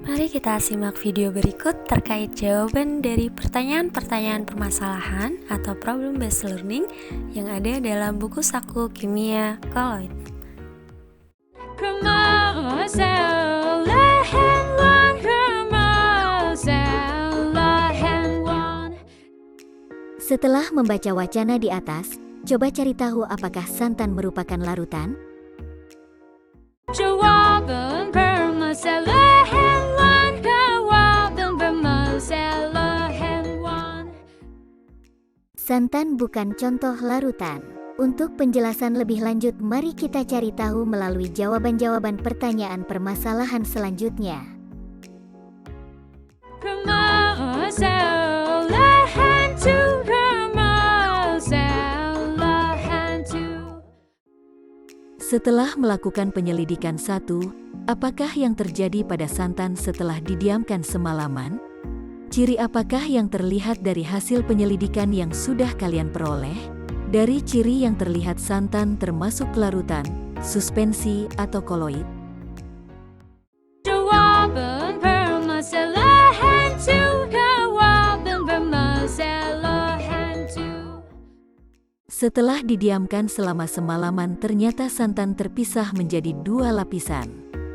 Mari kita simak video berikut terkait jawaban dari pertanyaan-pertanyaan permasalahan atau problem based learning yang ada dalam buku saku kimia koloid. Setelah membaca wacana di atas, coba cari tahu apakah santan merupakan larutan? Jawaban permasalahan, jawaban permasalahan. Santan bukan contoh larutan. Untuk penjelasan lebih lanjut, mari kita cari tahu melalui jawaban-jawaban pertanyaan permasalahan selanjutnya. Permasalahan 2, permasalahan 2. Setelah melakukan penyelidikan 1, apakah yang terjadi pada santan setelah didiamkan semalaman? Ciri apakah yang terlihat dari hasil penyelidikan yang sudah kalian peroleh? Dari ciri yang terlihat santan termasuk larutan, suspensi, atau koloid? Jawaban permasalahan 2, jawaban permasalahan 2. Setelah didiamkan selama semalaman, ternyata santan terpisah menjadi 2 lapisan.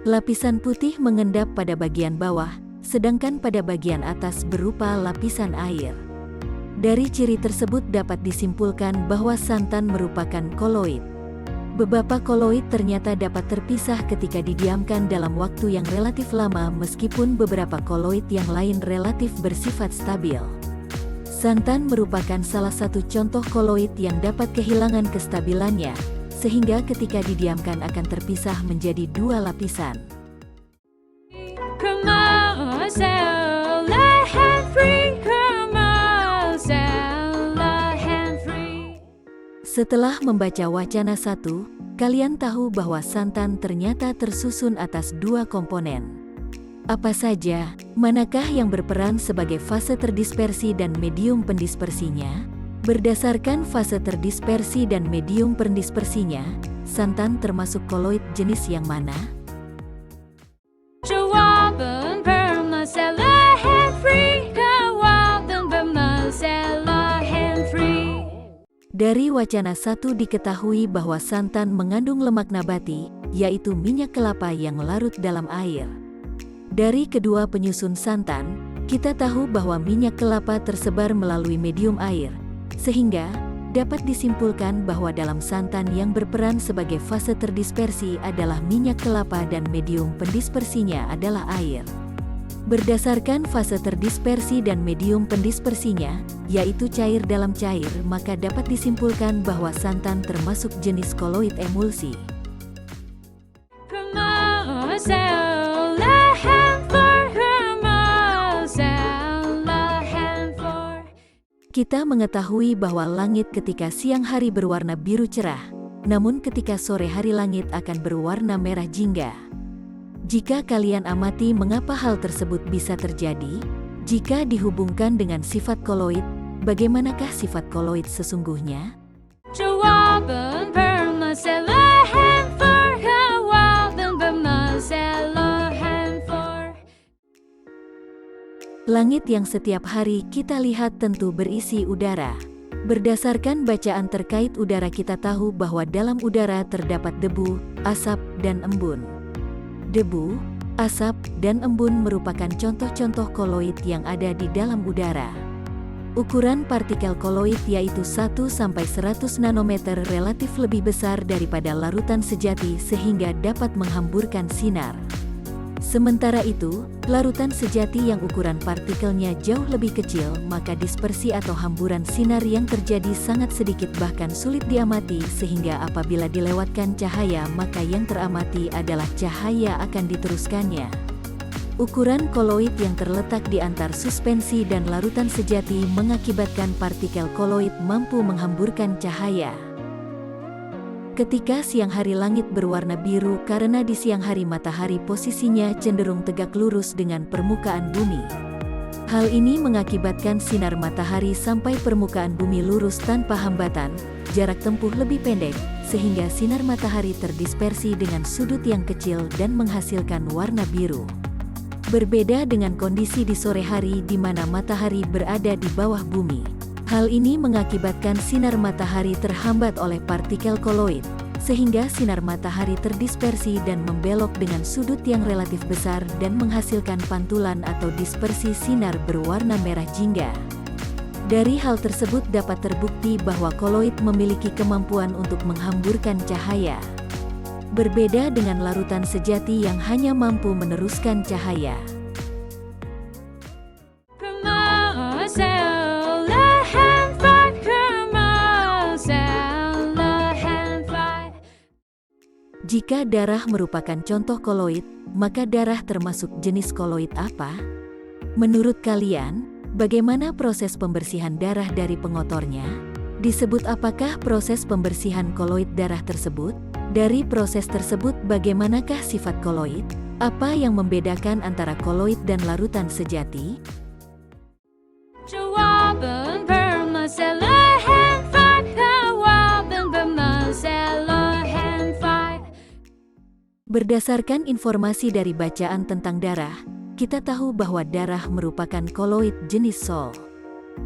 Lapisan putih mengendap pada bagian bawah, sedangkan pada bagian atas berupa lapisan air. Dari ciri tersebut dapat disimpulkan bahwa santan merupakan koloid. Beberapa koloid ternyata dapat terpisah ketika didiamkan dalam waktu yang relatif lama, meskipun beberapa koloid yang lain relatif bersifat stabil. Santan merupakan salah satu contoh koloid yang dapat kehilangan kestabilannya, sehingga ketika didiamkan akan terpisah menjadi 2 lapisan. Permasalahan 3, permasalahan 3. Setelah membaca wacana 1, kalian tahu bahwa santan ternyata tersusun atas 2 komponen. Apa saja? Manakah yang berperan sebagai fase terdispersi dan medium pendispersinya? Berdasarkan fase terdispersi dan medium pendispersinya, santan termasuk koloid jenis yang mana? Jawaban permasalahan 3, jawaban permasalahan 3. Dari wacana 1 diketahui bahwa santan mengandung lemak nabati, yaitu minyak kelapa yang larut dalam air. Dari kedua penyusun santan, kita tahu bahwa minyak kelapa tersebar melalui medium air, sehingga dapat disimpulkan bahwa dalam santan yang berperan sebagai fase terdispersi adalah minyak kelapa dan medium pendispersinya adalah air. Berdasarkan fase terdispersi dan medium pendispersinya, yaitu cair dalam cair, maka dapat disimpulkan bahwa santan termasuk jenis koloid emulsi. Permasalahan 4, permasalahan 4. Kita mengetahui bahwa langit ketika siang hari berwarna biru cerah, namun ketika sore hari langit akan berwarna merah jingga. Jika kalian amati mengapa hal tersebut bisa terjadi, jika dihubungkan dengan sifat koloid, bagaimanakah sifat koloid sesungguhnya? Jawaban permasalahan 4, jawaban permasalahan 4. Langit yang setiap hari kita lihat tentu berisi udara. Berdasarkan bacaan terkait udara, kita tahu bahwa dalam udara terdapat debu, asap, dan embun. Debu, asap, dan embun merupakan contoh-contoh koloid yang ada di dalam udara. Ukuran partikel koloid yaitu 1–100 nanometer relatif lebih besar daripada larutan sejati sehingga dapat menghamburkan sinar. Sementara itu, larutan sejati yang ukuran partikelnya jauh lebih kecil, maka dispersi atau hamburan sinar yang terjadi sangat sedikit bahkan sulit diamati, sehingga apabila dilewatkan cahaya maka yang teramati adalah cahaya akan diteruskannya. Ukuran koloid yang terletak di antar suspensi dan larutan sejati mengakibatkan partikel koloid mampu menghamburkan cahaya. Ketika siang hari langit berwarna biru karena di siang hari matahari posisinya cenderung tegak lurus dengan permukaan bumi. Hal ini mengakibatkan sinar matahari sampai permukaan bumi lurus tanpa hambatan, jarak tempuh lebih pendek, sehingga sinar matahari terdispersi dengan sudut yang kecil dan menghasilkan warna biru. Berbeda dengan kondisi di sore hari di mana matahari berada di bawah bumi. Hal ini mengakibatkan sinar matahari terhambat oleh partikel koloid, sehingga sinar matahari terdispersi dan membelok dengan sudut yang relatif besar dan menghasilkan pantulan atau dispersi sinar berwarna merah jingga. Dari hal tersebut dapat terbukti bahwa koloid memiliki kemampuan untuk menghamburkan cahaya. Berbeda dengan larutan sejati yang hanya mampu meneruskan cahaya. Jika darah merupakan contoh koloid, maka darah termasuk jenis koloid apa? Menurut kalian, bagaimana proses pembersihan darah dari pengotornya? Disebut apakah proses pembersihan koloid darah tersebut? Dari proses tersebut bagaimanakah sifat koloid? Apa yang membedakan antara koloid dan larutan sejati? Jawaban permasalahan jawaban permasalahan. Berdasarkan informasi dari bacaan tentang darah, kita tahu bahwa darah merupakan koloid jenis Sol.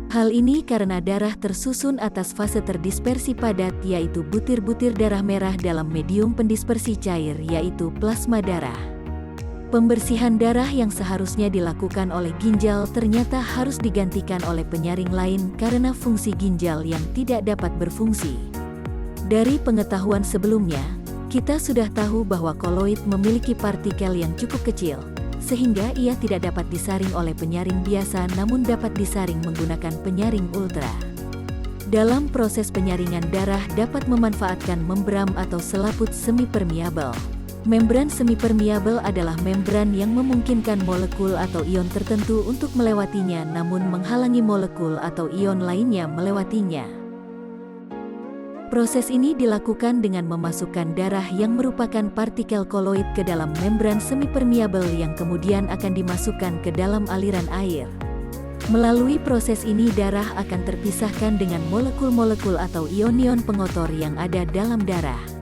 Hal ini karena darah tersusun atas fase terdispersi padat, yaitu butir-butir darah merah dalam medium pendispersi cair, yaitu plasma darah. Pembersihan darah yang seharusnya dilakukan oleh ginjal ternyata harus digantikan oleh penyaring lain karena fungsi ginjal yang tidak dapat berfungsi. Dari pengetahuan sebelumnya, kita sudah tahu bahwa koloid memiliki partikel yang cukup kecil, sehingga ia tidak dapat disaring oleh penyaring biasa namun dapat disaring menggunakan penyaring ultra. Dalam proses penyaringan darah dapat memanfaatkan membran atau selaput semi-permeabel. Membran semi-permeabel adalah membran yang memungkinkan molekul atau ion tertentu untuk melewatinya namun menghalangi molekul atau ion lainnya melewatinya. Proses ini dilakukan dengan memasukkan darah yang merupakan partikel koloid ke dalam membran semi-permeabel yang kemudian akan dimasukkan ke dalam aliran air. Melalui proses ini darah akan terpisahkan dengan molekul-molekul atau ion-ion pengotor yang ada dalam darah.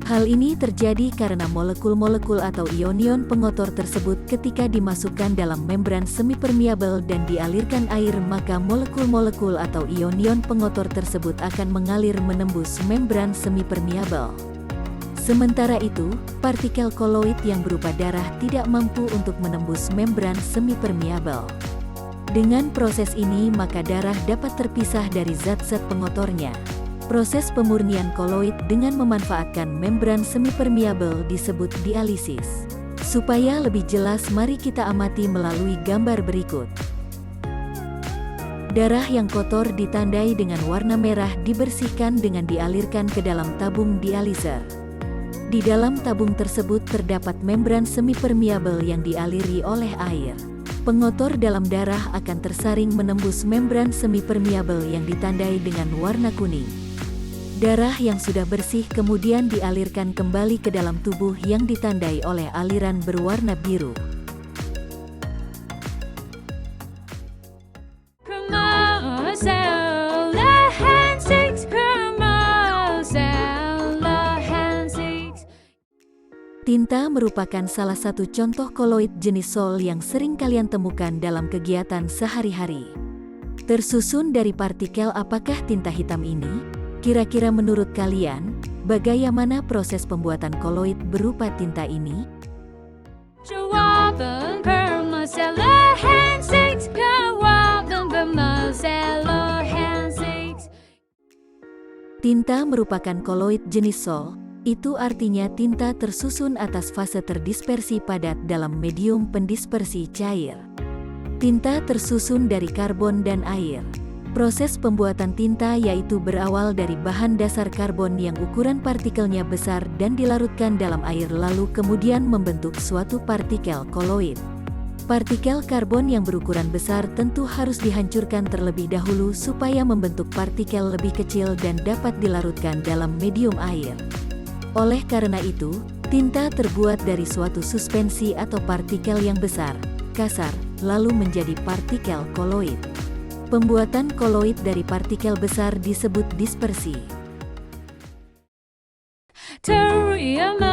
Hal ini terjadi karena molekul-molekul atau ion-ion pengotor tersebut ketika dimasukkan dalam membran semi-permeabel dan dialirkan air, maka molekul-molekul atau ion-ion pengotor tersebut akan mengalir menembus membran semi-permeabel. Sementara itu, partikel koloid yang berupa darah tidak mampu untuk menembus membran semi-permeabel. Dengan proses ini maka darah dapat terpisah dari zat-zat pengotornya. Proses pemurnian koloid dengan memanfaatkan membran semi-permeabel disebut dialisis. Supaya lebih jelas, mari kita amati melalui gambar berikut. Darah yang kotor ditandai dengan warna merah dibersihkan dengan dialirkan ke dalam tabung dialiser. Di dalam tabung tersebut terdapat membran semi-permeabel yang dialiri oleh air. Pengotor dalam darah akan tersaring menembus membran semi-permeabel yang ditandai dengan warna kuning. Darah yang sudah bersih kemudian dialirkan kembali ke dalam tubuh yang ditandai oleh aliran berwarna biru. Tinta merupakan salah satu contoh koloid jenis Sol yang sering kalian temukan dalam kegiatan sehari-hari. Tersusun dari partikel apakah tinta hitam ini? Kira-kira menurut kalian, bagaimana proses pembuatan koloid berupa tinta ini? Jawaban permasalahan jawaban permasalahan. Tinta merupakan koloid jenis Sol, itu artinya tinta tersusun atas fase terdispersi padat dalam medium pendispersi cair. Tinta tersusun dari karbon dan air. Proses pembuatan tinta yaitu berawal dari bahan dasar karbon yang ukuran partikelnya besar dan dilarutkan dalam air lalu kemudian membentuk suatu partikel koloid. Partikel karbon yang berukuran besar tentu harus dihancurkan terlebih dahulu supaya membentuk partikel lebih kecil dan dapat dilarutkan dalam medium air. Oleh karena itu, tinta terbuat dari suatu suspensi atau partikel yang besar, kasar, lalu menjadi partikel koloid. Pembuatan koloid dari partikel besar disebut dispersi. Terima